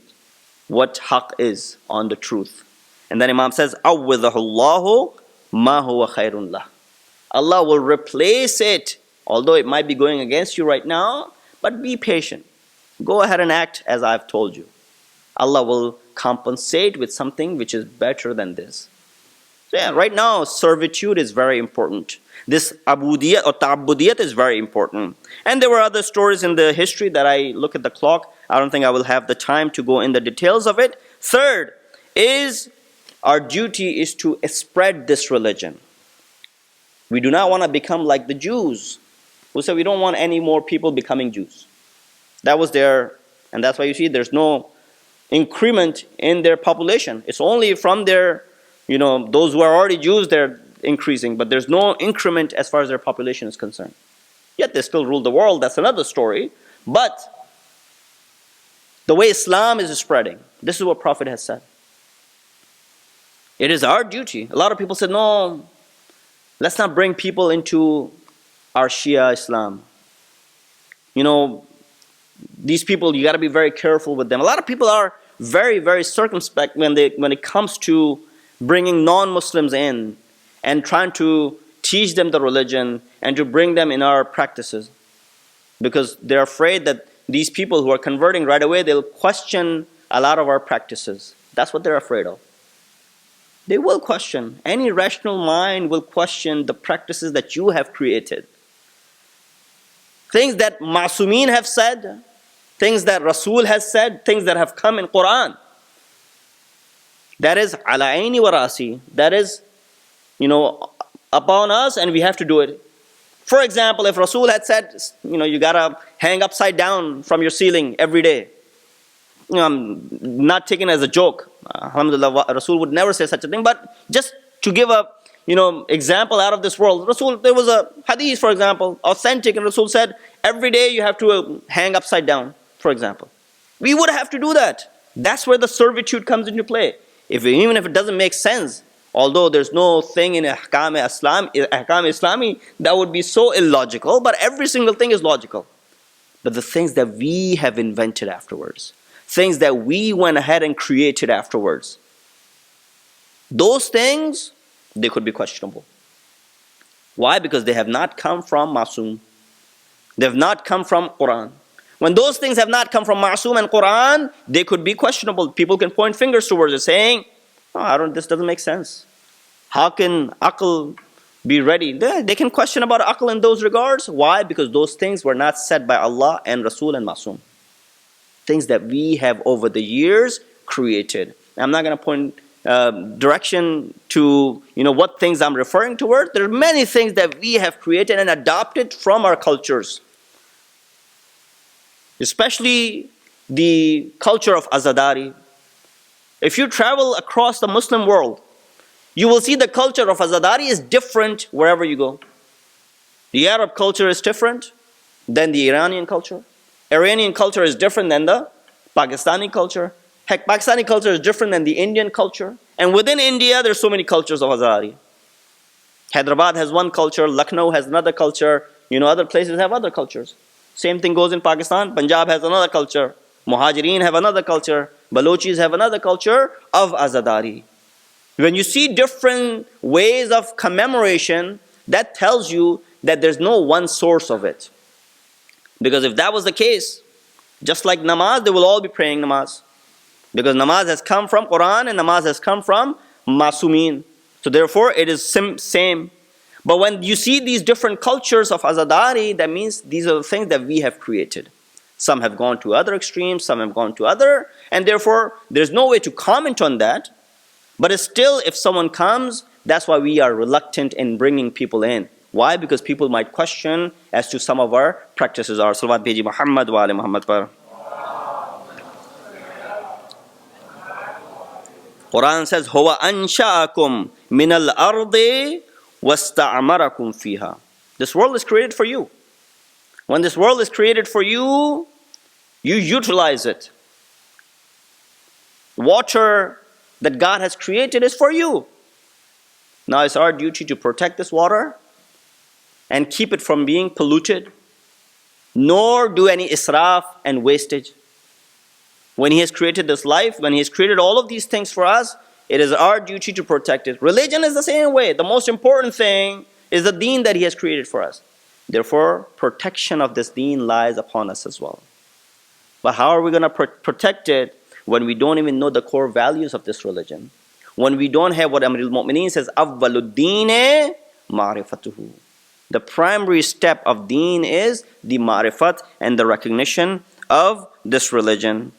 what haq is on the truth. And then Imam says, Awwidhahu Allahu ma huwa khairun lah. Allah will replace it, although it might be going against you right now, but be patient. Go ahead and act as I've told you. Allah will compensate with something which is better than this. So yeah, right now, servitude is very important. This abudiyat or ta'abbudiyat is very important. And there were other stories in the history that I look at the clock. I don't think I will have the time to go in the details of it. Third is our duty is to spread this religion. We do not want to become like the Jews who said we don't want any more people becoming Jews. That was their, and that's why you see there's no increment in their population. It's only from their, those who are already Jews, they're increasing, but there's no increment as far as their population is concerned. Yet they still rule the world, that's another story. But the way Islam is spreading, this is what Prophet has said. It is our duty. A lot of people said, no, let's not bring people into our Shia Islam. These people, you got to be very careful with them. A lot of people are very, very circumspect when it comes to bringing non-Muslims in and trying to teach them the religion and to bring them in our practices. Because they're afraid that these people who are converting right away, they'll question a lot of our practices. That's what they're afraid of. They will question. Any rational mind will question the practices that you have created. Things that Ma'asumeen have said, things that Rasul has said, things that have come in Quran. That is ala aini wa rasi. That is, upon us, and we have to do it. For example, if Rasul had said, you gotta hang upside down from your ceiling every day. I'm not taking it as a joke. Alhamdulillah, Rasul would never say such a thing. But just to give a example out of this world, Rasul, there was a hadith, for example, authentic, and Rasul said, every day you have to hang upside down, for example. We would have to do that. That's where the servitude comes into play. Even if it doesn't make sense, although there's no thing in ahkam Islami that would be so illogical, but every single thing is logical. But the things that we have invented afterwards, things that we went ahead and created afterwards, those things, they could be questionable. Why? Because they have not come from Ma'asum. They have not come from Quran. When those things have not come from Ma'asum and Quran, they could be questionable. People can point fingers towards it saying, this doesn't make sense. How can aql be ready? They can question about aql in those regards. Why? Because those things were not said by Allah and Rasul and Ma'asum. Things that we have over the years created. I'm not going to point direction to what things I'm referring towards. There are many things that we have created and adopted from our cultures. Especially the culture of Azadari. If you travel across the Muslim world, you will see the culture of Azadari is different wherever you go. The Arab culture is different than the Iranian culture. Iranian culture is different than the Pakistani culture. Heck, Pakistani culture is different than the Indian culture. And within India, there's so many cultures of Azadari. Hyderabad has one culture, Lucknow has another culture, other places have other cultures. Same thing goes in Pakistan. Punjab has another culture. Muhajireen have another culture. Balochis have another culture of Azadari. When you see different ways of commemoration, that tells you that there's no one source of it. Because if that was the case, just like namaz, they will all be praying namaz. Because namaz has come from Quran and namaz has come from Masumin. So therefore it is same. But when you see these different cultures of Azadari, that means these are the things that we have created. Some have gone to other extremes, some have gone to other, and therefore there's no way to comment on that. But it's still, if someone comes, that's why we are reluctant in bringing people in. Why? Because people might question as to some of our practices. Our Salawat Bheji Muhammad wa ali Muhammad par. Quran says, "Huwa ansha'akum min al-ardi wasta'amarakum fiha." This world is created for you. When this world is created for you, you utilize it. Water that God has created is for you. Now it's our duty to protect this water and keep it from being polluted, nor do any israf and wastage. When He has created this life, when He has created all of these things for us, it is our duty to protect it. Religion is the same way. The most important thing is the deen that He has created for us. Therefore, protection of this deen lies upon us as well. But how are we going to protect it when we don't even know the core values of this religion? When we don't have what Amirul Mu'mineen says, "Awwaluddeen ma'rifatuhu." The primary step of deen is the ma'rifat and the recognition of this religion.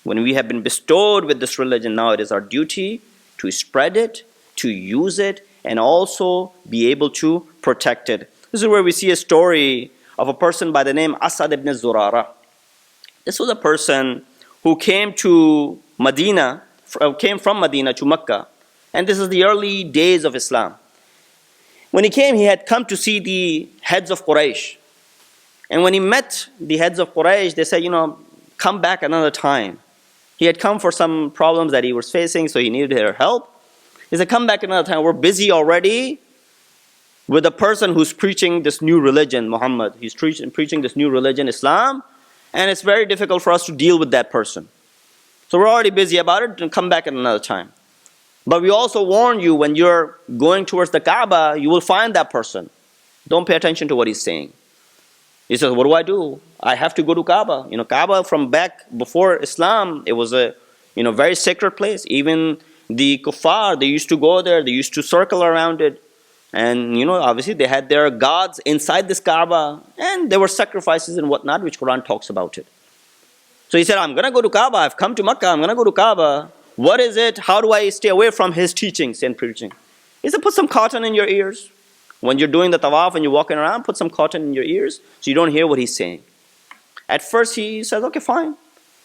When we have been bestowed with this religion, now it is our duty to spread it, to use it, and also be able to protect it. This is where we see a story of a person by the name Asad ibn Zurara. This was a person who came to Medina, came from Medina to Mecca, and this is the early days of Islam. When he came, he had come to see the heads of Quraysh. And when he met the heads of Quraysh, they said, come back another time. He had come for some problems that he was facing, so he needed their help. He said, come back another time. We're busy already with a person who's preaching this new religion, Muhammad. He's preaching this new religion, Islam, and it's very difficult for us to deal with that person. So we're already busy about it, and come back at another time. But we also warn you, when you're going towards the Kaaba, you will find that person. Don't pay attention to what he's saying. He says, what do? I have to go to Kaaba. Kaaba from back before Islam, it was a very sacred place. Even the kuffar, they used to go there, they used to circle around it. And obviously they had their gods inside this Kaaba, and there were sacrifices and whatnot, which Quran talks about it. So he said, I'm going to go to Kaaba, I've come to Makkah, I'm going to go to Kaaba. What is it? How do I stay away from his teachings and preaching? He said, put some cotton in your ears. When you're doing the tawaf and you're walking around, put some cotton in your ears so you don't hear what he's saying. At first he says, okay, fine.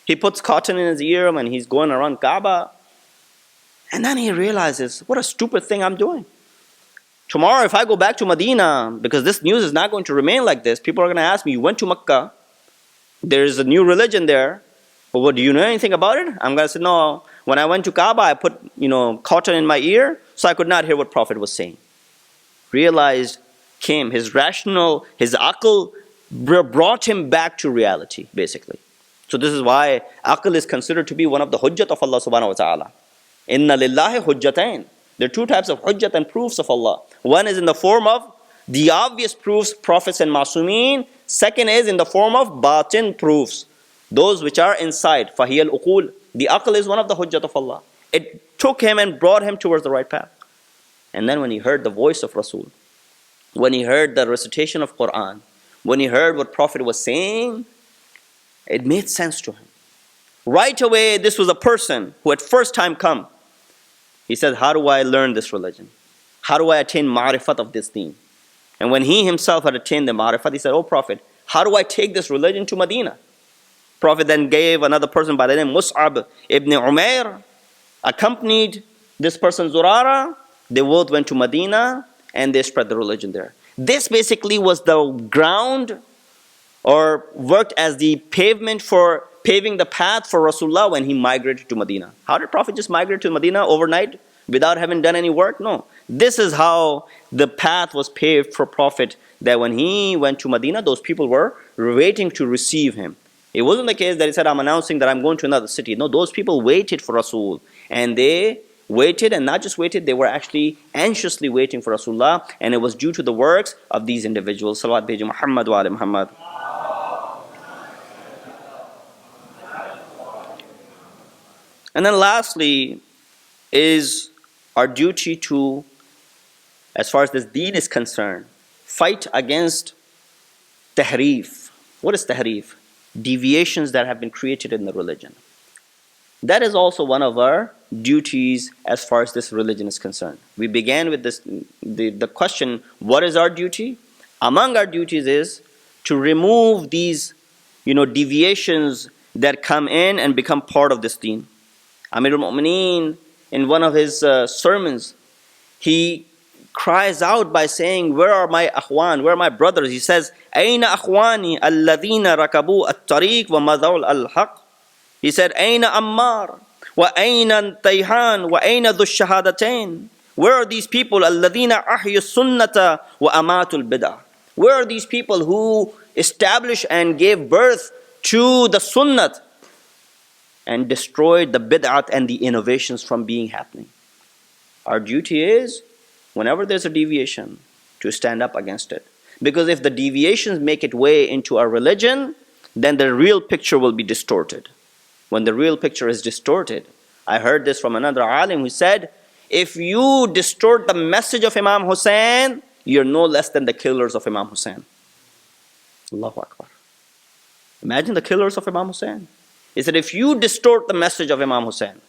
He puts cotton in his ear and he's going around Kaaba. And then he realizes, what a stupid thing I'm doing. Tomorrow if I go back to Medina, because this news is not going to remain like this, people are going to ask me, you went to Mecca, there's a new religion there, but what, do you know anything about it? I'm going to say, no. When I went to Kaaba, I put cotton in my ear so I could not hear what Prophet was saying. Realized, came, his rational, his aql brought him back to reality, basically. So this is why aql is considered to be one of the hujjat of Allah subhanahu wa ta'ala. Inna lillahi hujjatain. There are two types of hujjat and proofs of Allah. One is in the form of the obvious proofs, prophets and masumeen. Second is in the form of batin proofs, those which are inside. Fahiyal uqul. The aql is one of the hujjat of Allah. It took him and brought him towards the right path. And then when he heard the voice of Rasul, when he heard the recitation of Quran, when he heard what Prophet was saying, it made sense to him. Right away, this was a person who had first time come. He said, how do I learn this religion? How do I attain ma'rifat of this deen? And when he himself had attained the ma'rifat, he said, oh Prophet, how do I take this religion to Medina? Prophet then gave another person by the name Mus'ab ibn Umair, accompanied this person Zurara. They both went to Medina and they spread the religion there. This basically was the ground, or worked as the pavement for paving the path for Rasulullah when he migrated to Medina. How did Prophet just migrate to Medina overnight without having done any work? No. This is how the path was paved for Prophet, that when he went to Medina, those people were waiting to receive him. It wasn't the case that he said, I'm announcing that I'm going to another city. No, those people waited for Rasul. And they waited, and not just waited, they were actually anxiously waiting for Rasulullah. And it was due to the works of these individuals. Salawat Bheji Muhammad wa ali Muhammad. And then lastly is our duty to, as far as this deen is concerned, fight against tahrif. What is tahrif? Deviations that have been created in the religion. That is also one of our duties as far as this religion is concerned. We began with this, the question, what is our duty? Among our duties is to remove these, deviations that come in and become part of this deen. Amir al-Mu'mineen, in one of his sermons, he cries out by saying, where are my akhwan, where are my brothers? He says, Aina akhwani alladhina rakabu at-tariq wa madhaul al-haq. He said, Aina Ammar, wa Aina Tayhan, wa Aina dhu shahadatain. Where are these people? Alladhina ahyu sunnata wa amatul bid'ah. Where are these people who established and gave birth to the sunnat and destroyed the bid'at and the innovations from being happening? Our duty is, whenever there's a deviation, to stand up against it. Because if the deviations make its way into our religion, then the real picture will be distorted. When the real picture is distorted, I heard this from another alim who said, if you distort the message of Imam Hussein, you're no less than the killers of Imam Hussein. Allahu Akbar. Imagine the killers of Imam Hussein. He said, if you distort the message of Imam Hussein,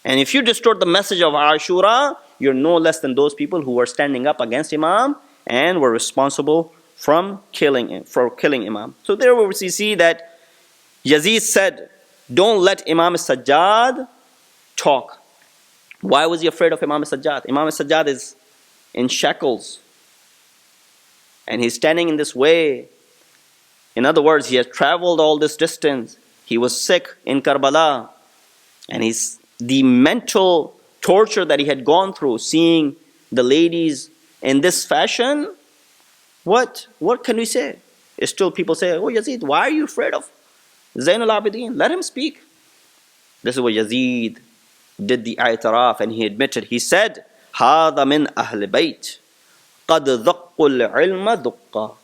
and if you distort the message of Ashura, you're no less than those people who were standing up against Imam and were responsible for killing Imam. So there we see that Yazid said, don't let Imam Sajjad talk. Why was he afraid of Imam Sajjad? Imam Sajjad is in shackles. And he's standing in this way. In other words, he has traveled all this distance. He was sick in Karbala. And the mental torture that he had gone through, seeing the ladies in this fashion, what can we say? Still people say, oh Yazid, why are you afraid of Zain al-Abidin? Let him speak. This is what Yazid did, the i'tiraf, and he admitted. He said, هَذَا مِنْ أَهْلِ بَيْتِ قَدْ ذَقُّ الْعِلْمَ ذُقًّا.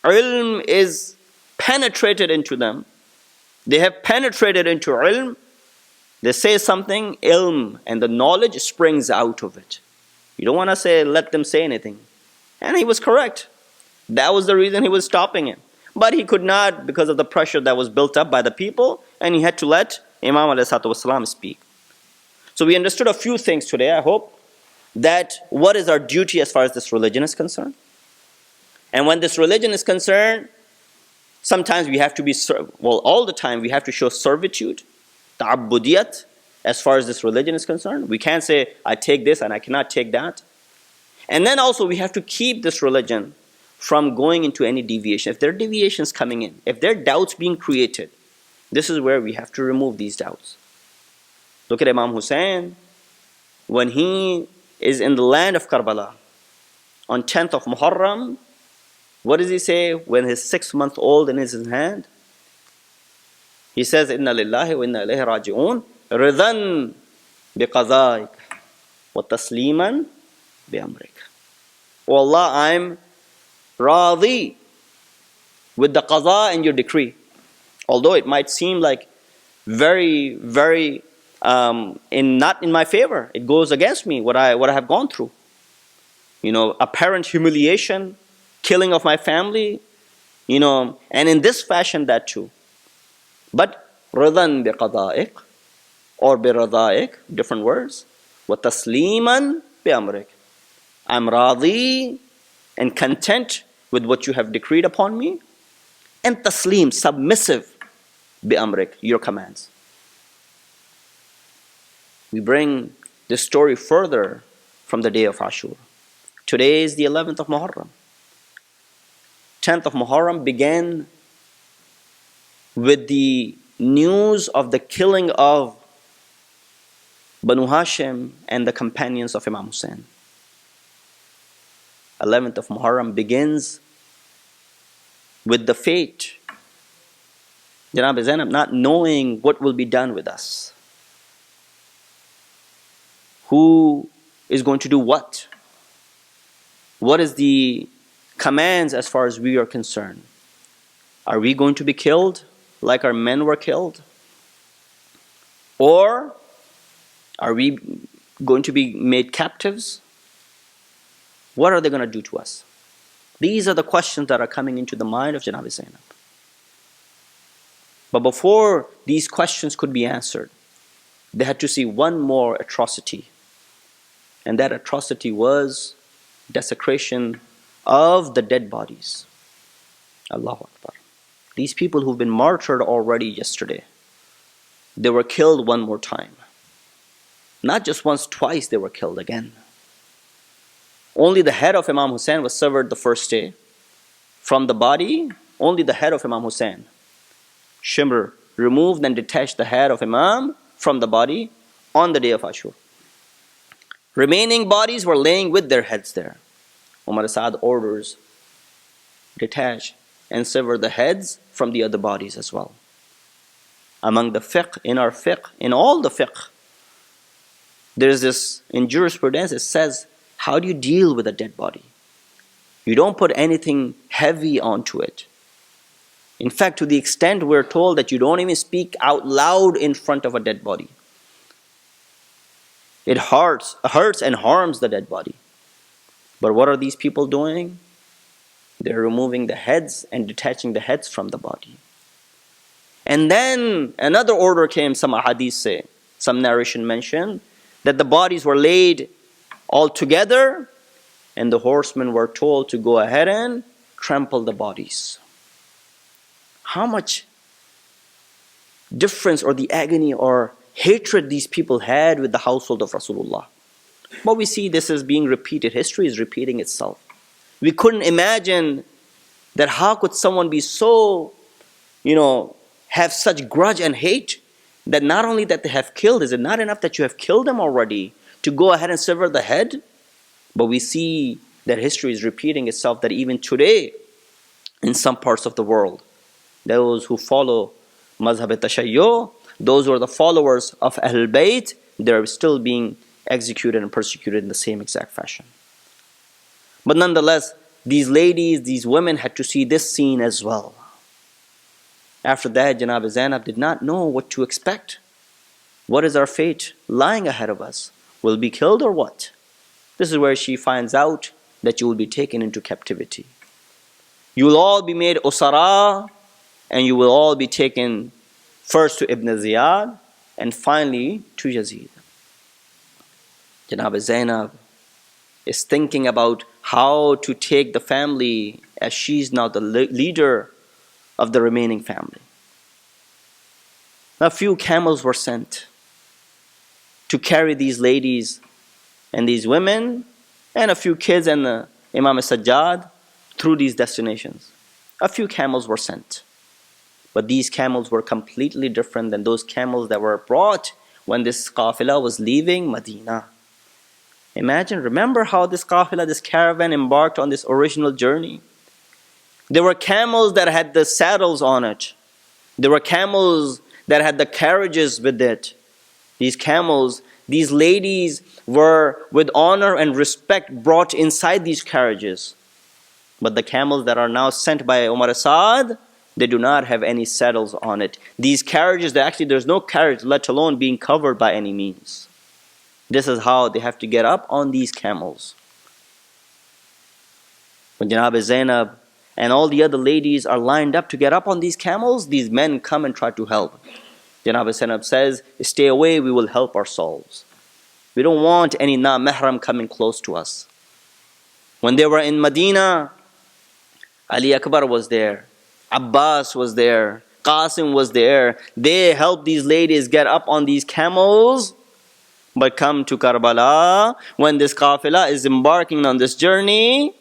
Ilm is penetrated into them. They have penetrated into ilm. They say something, ilm, and the knowledge springs out of it. You don't want to say, let them say anything. And he was correct. That was the reason he was stopping him. But he could not, because of the pressure that was built up by the people, and he had to let Imam ﷺ speak. So we understood a few things today, I hope, that what is our duty as far as this religion is concerned. And when this religion is concerned, sometimes we have to be, all the time we have to show servitude, ta'abbudiyat, as far as this religion is concerned. We can't say, I take this and I cannot take that. And then also we have to keep this religion from going into any deviation. If there are deviations coming in, if there are doubts being created, this is where we have to remove these doubts. Look at Imam Hussein. When he is in the land of Karbala, on 10th of Muharram, what does he say when his 6-month-old in his hand? He says, Inna lillahi wa inna ilayhi raji'un, ridan biqadaik wa tasliman bi amrik. Oh Allah, I'm Radi with the qada and your decree. Although it might seem like very, very not in my favor. It goes against me, what I have gone through. Apparent humiliation, killing of my family, and in this fashion that too. But radan bi qada'ik or bi rada'ik, different words. Wa tasliman bi amrik. I'm radi and content with what you have decreed upon me, and taslim, submissive, bi amrik, your commands. We bring this story further from the day of Ashura. Today is the 11th of Muharram. 10th of Muharram began with the news of the killing of Banu Hashim and the companions of Imam Hussein. 11th of Muharram begins with the fate, Janab Zainab not knowing what will be done with us. Who is going to do what? What is the commands as far as we are concerned? Are we going to be killed like our men were killed? Or are we going to be made captives? What are they going to do to us? These are the questions that are coming into the mind of Janab Zainab. But before these questions could be answered, they had to see one more atrocity. And that atrocity was desecration of the dead bodies. Allahu Akbar. These people who've been martyred already yesterday, they were killed one more time. Not just once, twice they were killed again. Only the head of Imam Hussein was severed the first day. From the body, only the head of Imam Hussein. Shimr removed and detached the head of Imam from the body on the day of Ashur. Remaining bodies were laying with their heads there. Umar Sa'ad orders, detach and sever the heads from the other bodies as well. Among the fiqh, in our fiqh, in all the fiqh, there is this, in jurisprudence it says, how do you deal with a dead body? You don't put anything heavy onto it. In fact, to the extent we're told that you don't even speak out loud in front of a dead body. It hurts and harms the dead body. But what are these people doing? They're removing the heads and detaching the heads from the body. And then another order came, some ahadith say, some narration mentioned, that the bodies were laid all together and the horsemen were told to go ahead and trample the bodies. How much difference or the agony or hatred these people had with the household of Rasulullah. But we see this is being repeated. History is repeating itself. We couldn't imagine that how could someone be so, have such grudge and hate that not only that they have killed, is it not enough that you have killed them already to go ahead and sever the head? But we see that history is repeating itself, that even today, in some parts of the world, those who follow Mazhab-e-Tashayyu, those who are the followers of Ahlul Bayt, they're still being executed and persecuted in the same exact fashion. But nonetheless, these ladies, these women had to see this scene as well. After that, Janab Zainab did not know what to expect. What is our fate lying ahead of us? Will be killed or what? This is where she finds out that you will be taken into captivity. You will all be made usara, and you will all be taken first to Ibn Ziyad and finally to Yazid. Janab Zainab is thinking about how to take the family, as she's now the leader of the remaining family. A few camels were sent to carry these ladies and these women and a few kids and the Imam Sajjad through these destinations. A few camels were sent. But these camels were completely different than those camels that were brought when this qafilah was leaving Medina. Imagine, remember how this qafilah, this caravan embarked on this original journey. There were camels that had the saddles on it. There were camels that had the carriages with it. These camels, these ladies were with honor and respect brought inside these carriages. But the camels that are now sent by Umar Sa'ad, they do not have any saddles on it. These carriages, there's no carriage, let alone being covered by any means. This is how they have to get up on these camels. When Janab Zainab and all the other ladies are lined up to get up on these camels, these men come and try to help. Janab Zainab says, stay away, we will help ourselves. We don't want any na-mahram coming close to us. When they were in Medina, Ali Akbar was there, Abbas was there, Qasim was there. They helped these ladies get up on these camels. But come to Karbala, when this qafilah is embarking on this journey,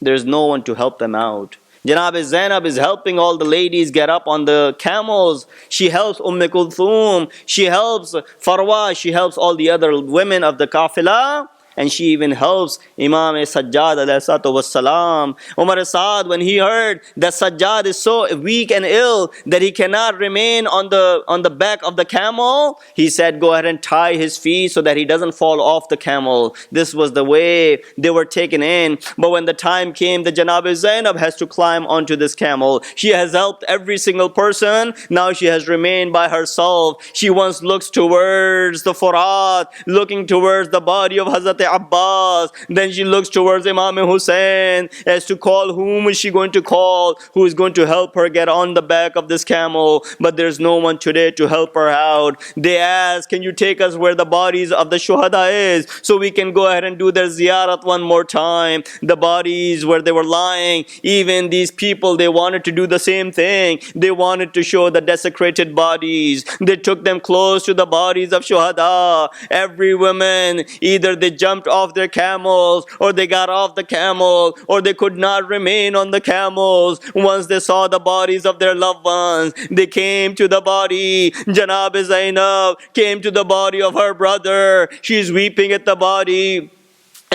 there's no one to help them out. Janab Zainab is helping all the ladies get up on the camels. She helps Kulthum, she helps Farwa, she helps all the other women of the qafilah. And she even helps Imam Sajjad alayhi wassalam. Umar Saad, when he heard that Sajjad is so weak and ill that he cannot remain on the back of the camel, he said, go ahead and tie his feet so that he doesn't fall off the camel. This was the way they were taken in. But when the time came, the Janab Zainab has to climb onto this camel. She has helped every single person. Now she has remained by herself. She once looks towards the Furat, looking towards the body of Hazrat Abbas. Then she looks towards Imam Hussein as to call whom is she going to call, who is going to help her get on the back of this camel. But there's no one today to help her out. They ask, can you take us where the bodies of the Shuhada is so we can go ahead and do their ziyarat one more time. The bodies where they were lying, even these people, they wanted to do the same thing. They wanted to show the desecrated bodies. They took them close to the bodies of Shuhada. Every woman, either they jumped off their camels, or they got off the camel, or they could not remain on the camels. Once they saw the bodies of their loved ones, they came to the body. Janab Zainab came to the body of her brother. She's weeping at the body.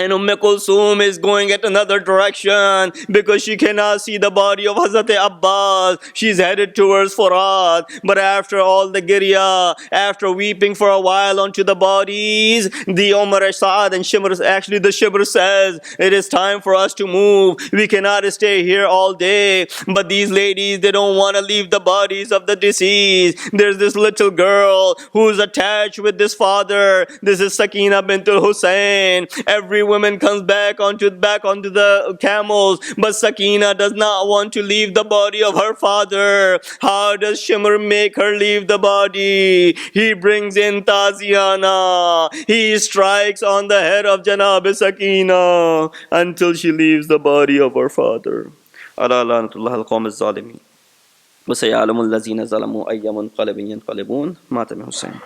And Kulsum is going at another direction because she cannot see the body of Hazrat Abbas. She's headed towards Furat. But after all the girya, after weeping for a while onto the bodies, the Umar Saad and Shimr, actually the Shibr says, it is time for us to move. We cannot stay here all day. But these ladies, they don't want to leave the bodies of the deceased. There's this little girl who's attached with this father. This is Sakina bintul Hussein. Every woman comes back onto the camels, but Sakina does not want to leave the body of her father. How does Shimr make her leave the body? He brings in Taziana. He strikes on the head of Janab Sakina until she leaves the body of her father. Ala lanatullah al-qawm al-zalimin. وسيعلم الذين ظلموا أي منقلب ينقلبون. مات من حسين.